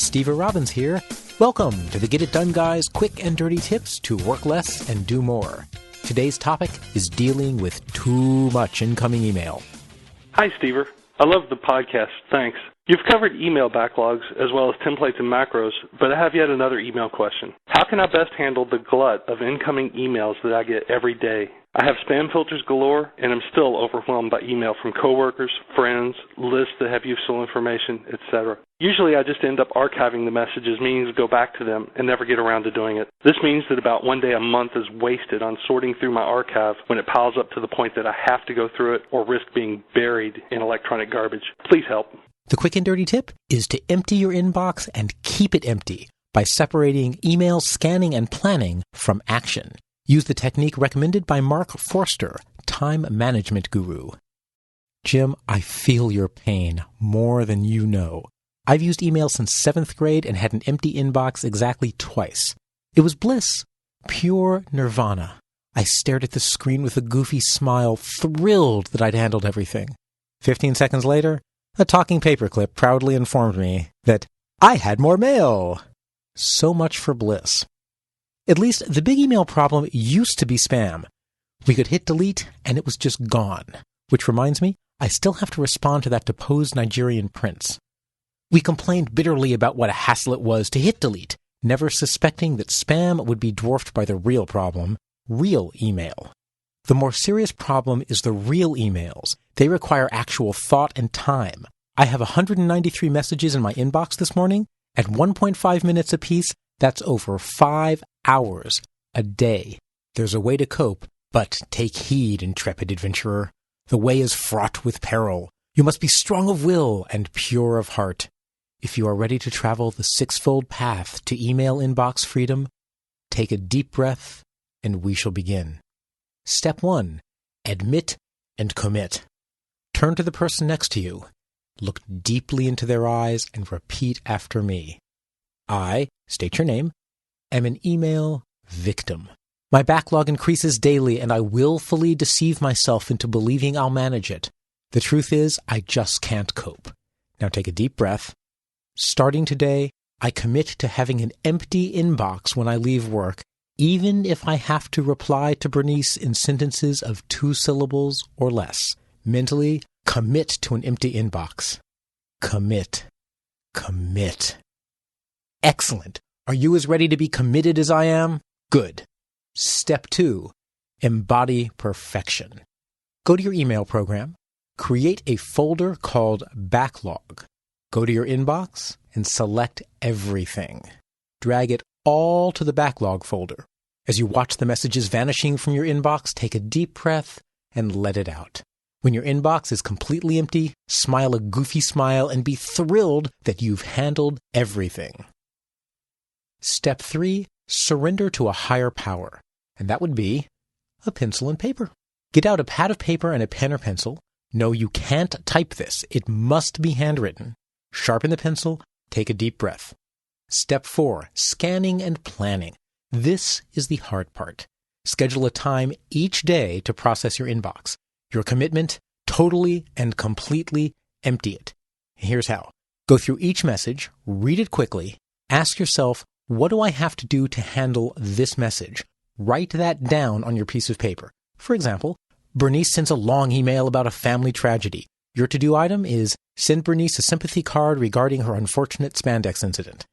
Steve Robbins here. Welcome to the Get It Done Guys quick and dirty tips to work less and do more. Today's topic is dealing with too much incoming email. Hi, Stever. I love the podcast. Thanks. You've covered email backlogs as well as templates and macros, but I have yet another email question. How can I best handle the glut of incoming emails that I get every day? I have spam filters galore, and I'm still overwhelmed by email from coworkers, friends, lists that have useful information, etc. Usually I just end up archiving the messages, meaning to go back to them and never get around to doing it. This means that about one day a month is wasted on sorting through my archive when it piles up to the point that I have to go through it or risk being buried in electronic garbage. Please help. The quick and dirty tip is to empty your inbox and keep it empty by separating email scanning and planning from action. Use the technique recommended by Mark Forster, time management guru. Jim, I feel your pain more than you know. I've used email since 7th grade and had an empty inbox exactly twice. It was bliss, pure nirvana. I stared at the screen with a goofy smile, thrilled that I'd handled everything. 15 seconds later, a talking paperclip proudly informed me that I had more mail. So much for bliss. At least the big email problem used to be spam. We could hit delete and it was just gone. Which reminds me, I still have to respond to that deposed Nigerian prince. We complained bitterly about what a hassle it was to hit delete, never suspecting that spam would be dwarfed by the real problem, real email. The more serious problem is the real emails. They require actual thought and time. I have 193 messages in my inbox this morning. At 1.5 minutes apiece, that's over 5 hours a day. There's a way to cope, but take heed, intrepid adventurer. The way is fraught with peril. You must be strong of will and pure of heart. If you are ready to travel the sixfold path to email inbox freedom, take a deep breath and we shall begin. Step 1. Admit and commit. Turn to the person next to you. Look deeply into their eyes and repeat after me. I, state your name, am an email victim. My backlog increases daily and I willfully deceive myself into believing I'll manage it. The truth is, I just can't cope. Now take a deep breath. Starting today, I commit to having an empty inbox when I leave work, even if I have to reply to Bernice in sentences of 2 syllables or less. Mentally, commit to an empty inbox. Commit. Commit. Excellent. Are you as ready to be committed as I am? Good. Step 2. Embody perfection. Go to your email program. Create a folder called Backlog. Go to your inbox and select everything. Drag it all to the Backlog folder. As you watch the messages vanishing from your inbox, take a deep breath and let it out. When your inbox is completely empty, smile a goofy smile and be thrilled that you've handled everything. Step 3, surrender to a higher power, and that would be a pencil and paper. Get out a pad of paper and a pen or pencil. No, you can't type this. It must be handwritten. Sharpen the pencil, take a deep breath. Step 4, scanning and planning. This is the hard part. Schedule a time each day to process your inbox. Your commitment, totally and completely empty it. Here's how. Go through each message, read it quickly, ask yourself, what do I have to do to handle this message? Write that down on your piece of paper. For example, Bernice sends a long email about a family tragedy. Your to-do item is send Bernice a sympathy card regarding her unfortunate spandex incident.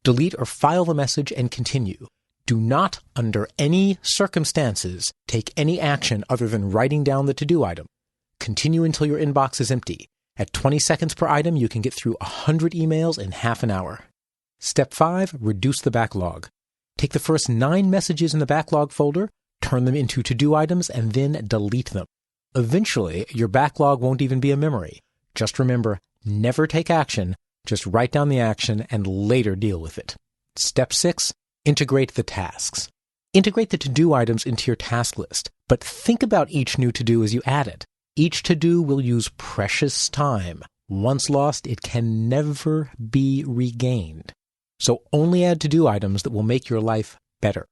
Delete or file the message and continue. Do not, under any circumstances, take any action other than writing down the to-do item. Continue until your inbox is empty. At 20 seconds per item, you can get through 100 emails in half an hour. Step 5, reduce the backlog. Take the first 9 messages in the backlog folder, turn them into to-do items, and then delete them. Eventually, your backlog won't even be a memory. Just remember, never take action, just write down the action and later deal with it. Step 6, integrate the tasks. Integrate the to-do items into your task list, but think about each new to-do as you add it. Each to-do will use precious time. Once lost, it can never be regained. So only add to-do items that will make your life better.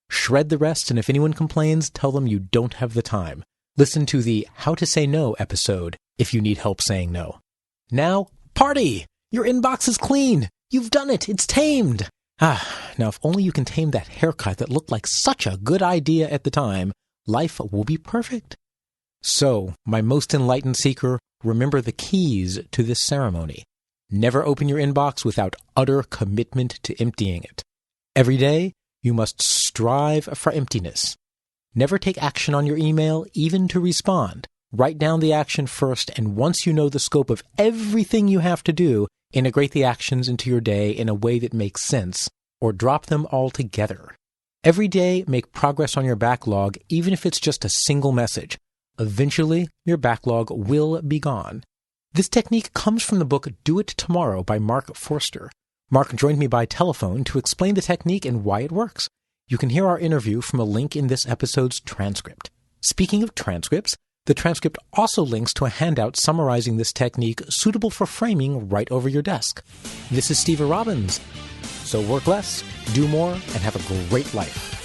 Shred the rest, and if anyone complains, tell them you don't have the time. Listen to the How to Say No episode if you need help saying no. Now, party! Your inbox is clean. You've done it! It's tamed! Now if only you can tame that haircut that looked like such a good idea at the time, life will be perfect. So, my most enlightened seeker, remember the keys to this ceremony. Never open your inbox without utter commitment to emptying it. Every day, you must strive for emptiness. Never take action on your email, even to respond. Write down the action first, and once you know the scope of everything you have to do, integrate the actions into your day in a way that makes sense, or drop them altogether. Every day, make progress on your backlog, even if it's just a single message. Eventually, your backlog will be gone. This technique comes from the book Do It Tomorrow by Mark Forster. Mark joined me by telephone to explain the technique and why it works. You can hear our interview from a link in this episode's transcript. Speaking of transcripts, the transcript also links to a handout summarizing this technique suitable for framing right over your desk. This is Steve Robbins. So work less, do more, and have a great life.